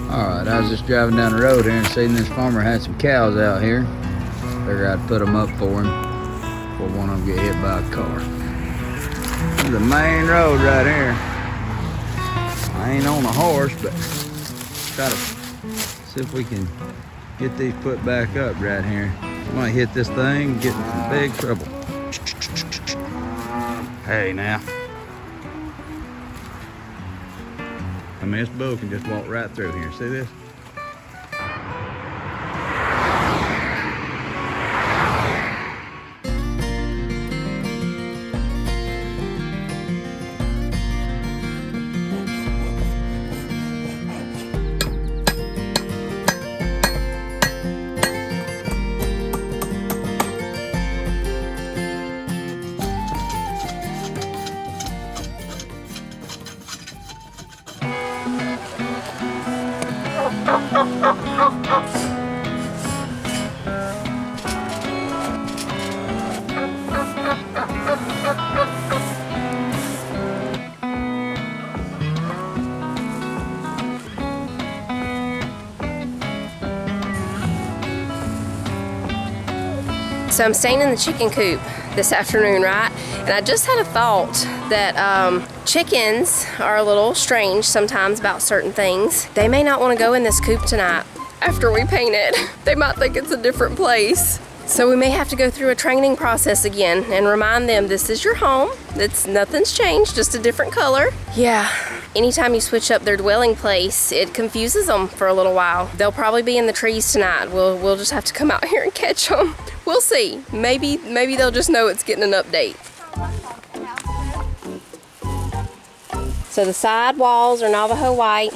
Alright, I was just driving down the road here and seen this farmer had some cows out here. Figured I'd put them up for him before one of them get hit by a car. This is the main road right here. I ain't on a horse, but try to see if we can get these put back up right here. Might hit this thing and get in some big trouble. Hey now. I mean, this bull can just walk right through here. See this? So I'm staying in the chicken coop this afternoon, right? And I just had a thought that chickens are a little strange sometimes about certain things. They may not want to go in this coop tonight after we paint it. They might think it's a different place. So we may have to go through a training process again and remind them this is your home. Nothing's changed, just a different color. Yeah, anytime you switch up their dwelling place, it confuses them for a little while. They'll probably be in the trees tonight. We'll just have to come out here and catch them. We'll see. Maybe they'll just know it's getting an update. So the side walls are Navajo white.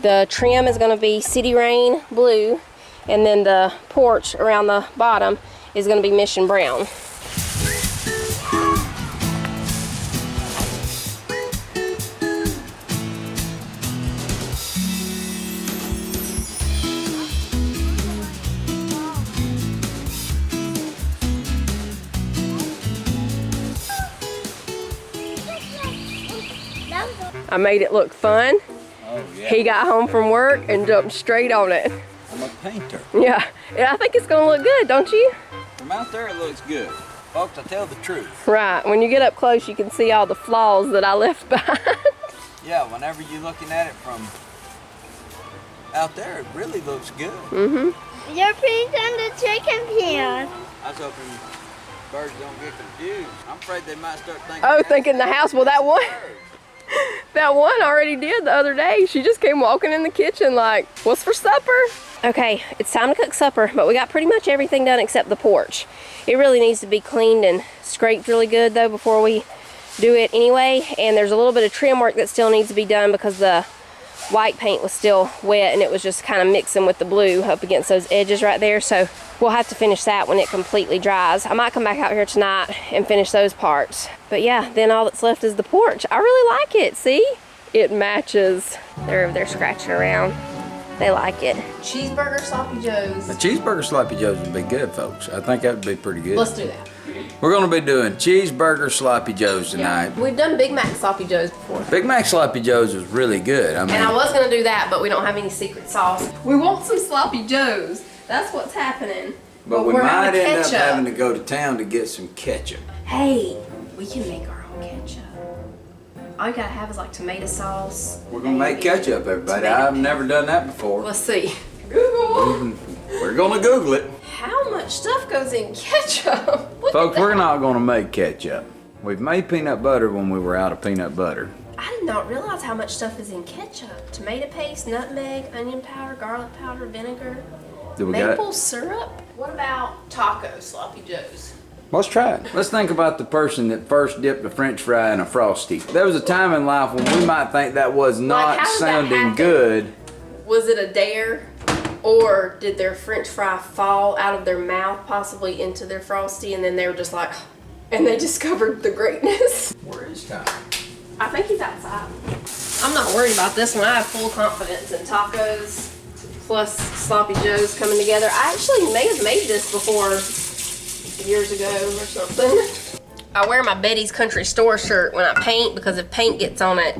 The trim is gonna be City Rain blue. And then the porch around the bottom is gonna be Mission brown. I made it look fun. Oh, yeah. He got home from work and jumped straight on it. I'm a painter. Yeah, I think it's gonna look good, don't you? From out there it looks good. Folks, I tell the truth. Right, when you get up close you can see all the flaws that I left behind. Yeah, whenever you're looking at it from out there, it really looks good. Mm-hmm. You're painting the chicken pen. I was hoping birds don't get confused. I'm afraid they might start thinking. Oh, thinking the house, well that one. That one already did the other day. She just came walking in the kitchen like, what's for supper? Okay, it's time to cook supper, but we got pretty much everything done except the porch. It really needs to be cleaned and scraped really good though before we do it anyway. And there's a little bit of trim work that still needs to be done because the white paint was still wet and it was just kind of mixing with the blue up against those edges right there. So we'll have to finish that when it completely dries. I might come back out here tonight and finish those parts. But yeah, then all that's left is the porch. I really like it, see? It matches. They're over there scratching around. They like it. Cheeseburger Sloppy Joes. A cheeseburger Sloppy Joes would be good, folks. I think that would be pretty good. Let's do that. We're gonna be doing cheeseburger Sloppy Joes tonight. Yeah. We've done Big Mac Sloppy Joes before. Big Mac Sloppy Joes was really good. I mean, and I was gonna do that, but we don't have any secret sauce. We want some Sloppy Joes. That's what's happening. but we might end up having to go to town to get some ketchup. Hey, we can make our own ketchup. All you gotta have is like tomato sauce. We're gonna make ketchup, everybody. I've never done that before. Let's see. Google. We're gonna Google it. How much stuff goes in ketchup? Folks, we're not gonna make ketchup. We've made peanut butter when we were out of peanut butter. I did not realize how much stuff is in ketchup. Tomato paste, nutmeg, onion powder, garlic powder, vinegar, maple syrup. What about taco Sloppy Joes? Let's try it. Let's think about the person that first dipped a French fry in a Frosty. There was a time in life when we might think that was not sounding good. Was it a dare? Or did their French fry fall out of their mouth, possibly into their Frosty, and then they were just like, and they discovered the greatness? Where is Ty? I think he's outside. I'm not worried about this one. I have full confidence in tacos plus Sloppy Joes coming together. I actually may have made this before years ago or something. I wear my Betty's Country Store shirt when I paint because if paint gets on it,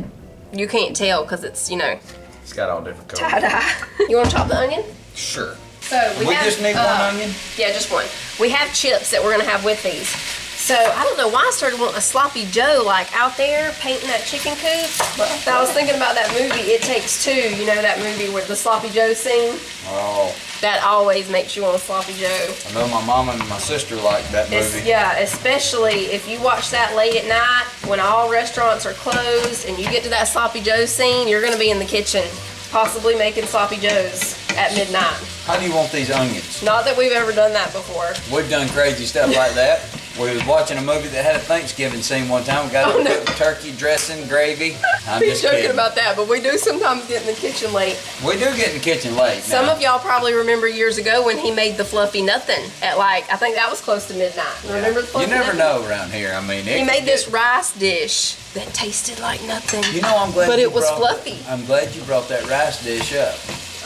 you can't tell because it's, you know, It's got all different colors. Tie-dye. You want to chop the onion? Sure. So we have, just need one onion? Yeah, just one. We have chips that we're gonna have with these. So I don't know why I started wanting a sloppy Joe like out there painting that chicken coop. But I was thinking about that movie, It Takes Two. You know that movie with the sloppy Joe scene? Oh. That always makes you want a sloppy Joe. I know my mom and my sister like that movie. Yeah, especially if you watch that late at night when all restaurants are closed and you get to that sloppy Joe scene, you're gonna be in the kitchen, possibly making sloppy Joes at midnight. How do you want these onions? Not that we've ever done that before. We've done crazy stuff like that. We was watching a movie that had a Thanksgiving scene one time. We got turkey dressing, gravy. I'm He's just joking kidding. about that, but we do sometimes get in the kitchen late. We do get in the kitchen late. Some of y'all probably remember years ago when he made the fluffy nothing at like, I think that was close to midnight. Remember the fluffy You never nothing? know around here. I mean, He made this rice dish that tasted like nothing. You know, I'm glad. But you it was brought- fluffy. I'm glad you brought that rice dish up.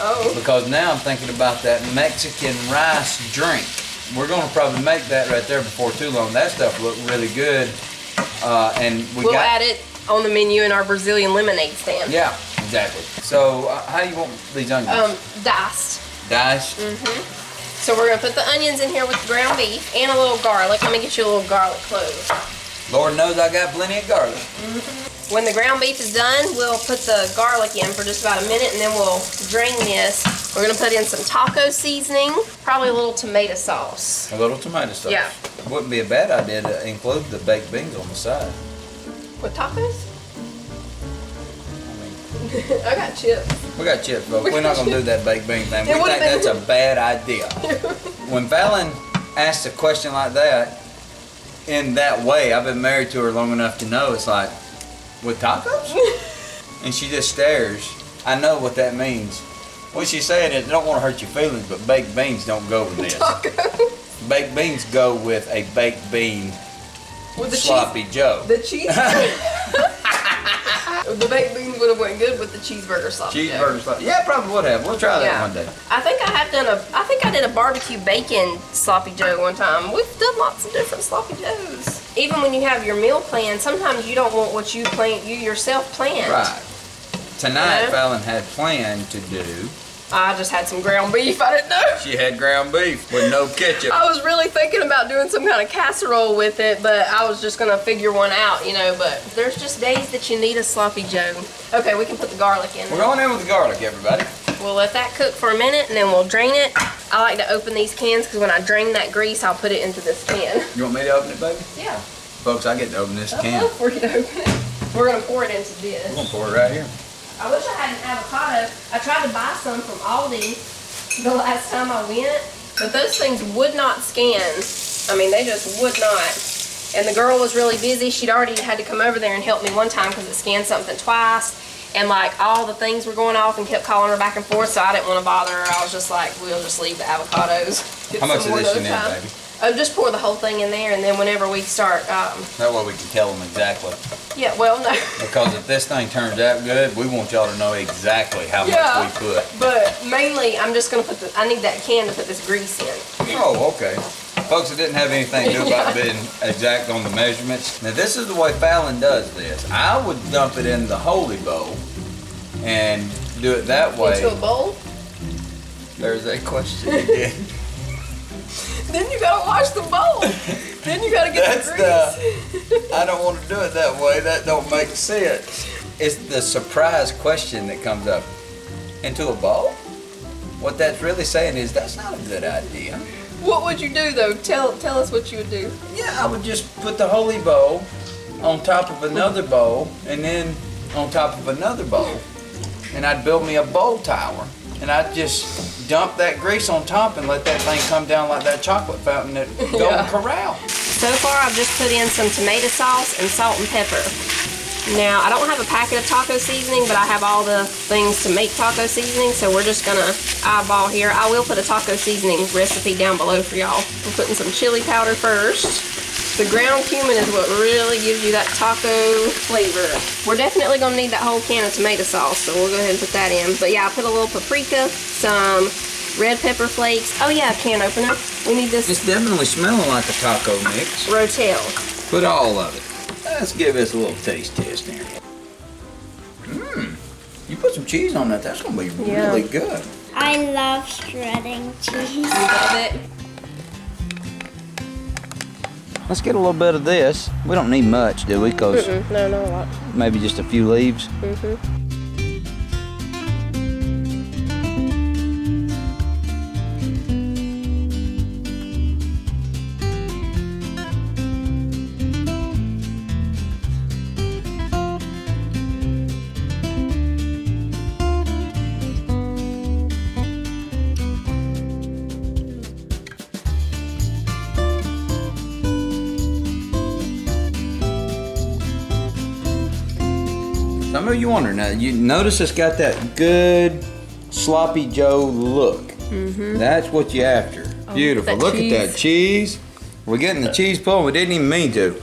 Oh. Because now I'm thinking about that Mexican rice drink. We're gonna probably make that right there before too long. That stuff looked really good. And We'll add it on the menu in our Brazilian lemonade stand. Yeah, exactly. So how do you want these onions? Diced. Diced? So we're gonna put the onions in here with the ground beef and a little garlic. Let me get you a little garlic clove. Lord knows I got plenty of garlic. When the ground beef is done, we'll put the garlic in for just about a minute and then we'll drain this. We're gonna put in some taco seasoning, probably a little tomato sauce. A little tomato sauce. Yeah. Wouldn't be a bad idea to include the baked beans on the side. With tacos? I mean, I got chips. we got chips, folks. We're not gonna do that baked bean thing. We It think would've been- that's a bad idea. When Fallon asks a question like that, in that way, I've been married to her long enough to know it's like, with tacos? And she just stares. I know what that means. What she's saying is, I don't want to hurt your feelings, but baked beans don't go with this. Tacos. Baked beans go with a baked bean With the sloppy Joe. The cheese. The baked beans would have went good with the cheeseburger sloppy Joe. Cheeseburger sloppy. Yeah, probably would have. We'll try that one day. I think I did a barbecue bacon sloppy Joe one time. We've done lots of different sloppy Joes. Even when you have your meal plan, sometimes you don't want what you yourself planned. Right. Tonight, Yeah. Fallon had planned to do. I just had some ground beef. I didn't know. She had ground beef with no ketchup. I was really thinking about doing some kind of casserole with it, but I was just gonna figure one out, you know, but there's just days that you need a sloppy Joe. Okay, we can put the garlic in. We're going in with the garlic, everybody. We'll let that cook for a minute and then we'll drain it. I like to open these cans because when I drain that grease, I'll put it into this can. You want me to open it, baby? Yeah. Folks, I get to open this I'd can. love for you to open it. We're gonna pour it into We're this. going to pour it right here. I wish I had an avocado. I tried to buy some from Aldi the last time I went, but those things would not scan. I mean, they just would not. And the girl was really busy. She'd already had to come over there and help me one time because it scanned something twice. And like all the things were going off and kept calling her back and forth, so I didn't want to bother her. I was just like, we'll just leave the avocados. Get How much some of more this you another need, time. baby? Just pour the whole thing in there, and then whenever we start, That way we can tell them exactly. yeah, well, no. Because if this thing turns out good, we want y'all to know exactly how Yeah. much we put. But mainly, I'm just gonna put I need that can to put this grease in. Oh, okay. Folks, it didn't have anything to do about being exact on the measurements. Now, this is the way Fallon does this. I would dump it in the holy bowl and do it that way. Into a bowl. There's a question again. Then you gotta wash the bowl. Then you gotta get the grease. I don't want to do it that way. That don't make sense. It's the surprise question that comes up. Into a bowl? What that's really saying is that's not a good idea. What would you do though? Tell us what you would do. Yeah, I would just put the holy bowl on top of another bowl and then on top of another bowl. And I'd build me a bowl tower. And I'd just dump that grease on top and let that thing come down like that chocolate fountain at Golden Corral. So far, I've just put in some tomato sauce and salt and pepper. Now, I don't have a packet of taco seasoning, but I have all the things to make taco seasoning, so we're just gonna eyeball here. I will put a taco seasoning recipe down below for y'all. We're putting some chili powder first. The ground cumin is what really gives you that taco flavor. We're definitely gonna need that whole can of tomato sauce, so we'll go ahead and put that in. But yeah, I put a little paprika, some red pepper flakes. Oh yeah, can opener. We need this It's definitely smelling like a taco mix. Ro-Tel. Put all of it. Let's give this a little taste test here. You put some cheese on that. That's gonna be Yeah. really good. I love shredding cheese. You love it? Let's get a little bit of this. We don't need much, do we? Cause No, not a lot. maybe just a few leaves. Some of you wondering now, you notice it's got that good sloppy Joe look. That's what you're after. Beautiful. that Look cheese. at that cheese. We're getting the cheese pull. We didn't even mean to.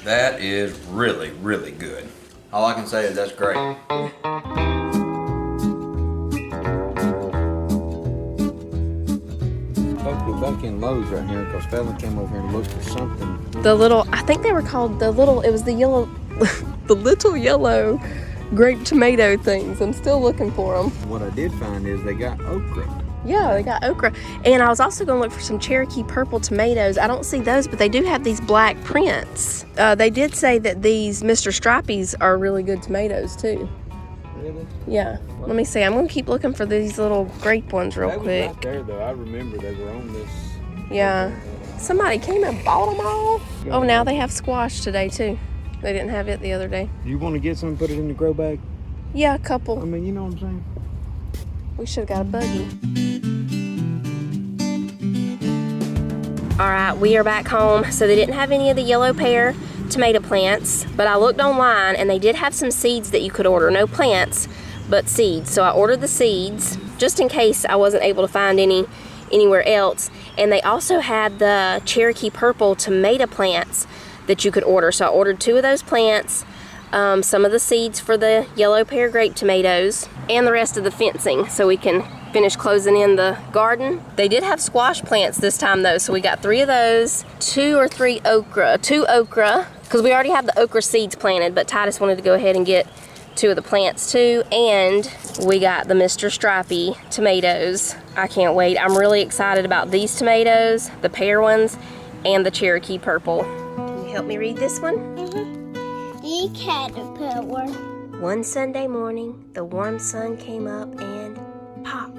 That is really, really good. All I can say is that's great. We're back in Lowe's right here because Fallon came over here and looked for something. The little, I think they were called the little, it was the yellow, the little yellow grape tomato things. I'm still looking for them. What I did find is they got okra. Yeah, they got okra. And I was also going to look for some Cherokee purple tomatoes. I don't see those, but they do have these black prints. They did say that these Mr. Stripey's are really good tomatoes too. Really? Yeah. Let me see. I'm going to keep looking for these little grape ones real They was quick. right there though. I remember they were on this. Yeah. Somebody came and bought them all. Oh, now they have squash today too. They didn't have it the other day. You want to get some, put it in the grow bag? Yeah, a couple. I mean, you know what I'm saying? We should have got a buggy. All right, we are back home. So they didn't have any of the yellow pear tomato plants, but I looked online and they did have some seeds that you could order. No plants, but seeds. So I ordered the seeds just in case I wasn't able to find any anywhere else. And they also had the Cherokee purple tomato plants that you could order. So I ordered 2 of those plants, some of the seeds for the yellow pear grape tomatoes, and the rest of the fencing so we can finish closing in the garden. They did have squash plants this time though, so we got 3 of those, 2 or 3 okra, 2 okra, because we already have the okra seeds planted, but Titus wanted to go ahead and get 2 of the plants too, and we got the Mr. Stripey tomatoes. I can't wait. I'm really excited about these tomatoes, the pear ones, and the Cherokee purple. Can you help me read this one? The caterpillar. One Sunday morning, the warm sun came up and pop!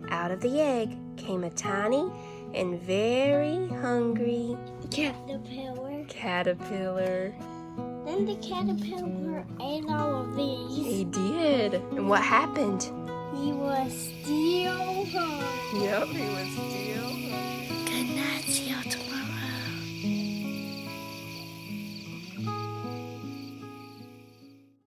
Out of the egg came a tiny and very hungry caterpillar. Then the caterpillar ate all of these. He did. And what happened? He was still hungry. Yep, he was still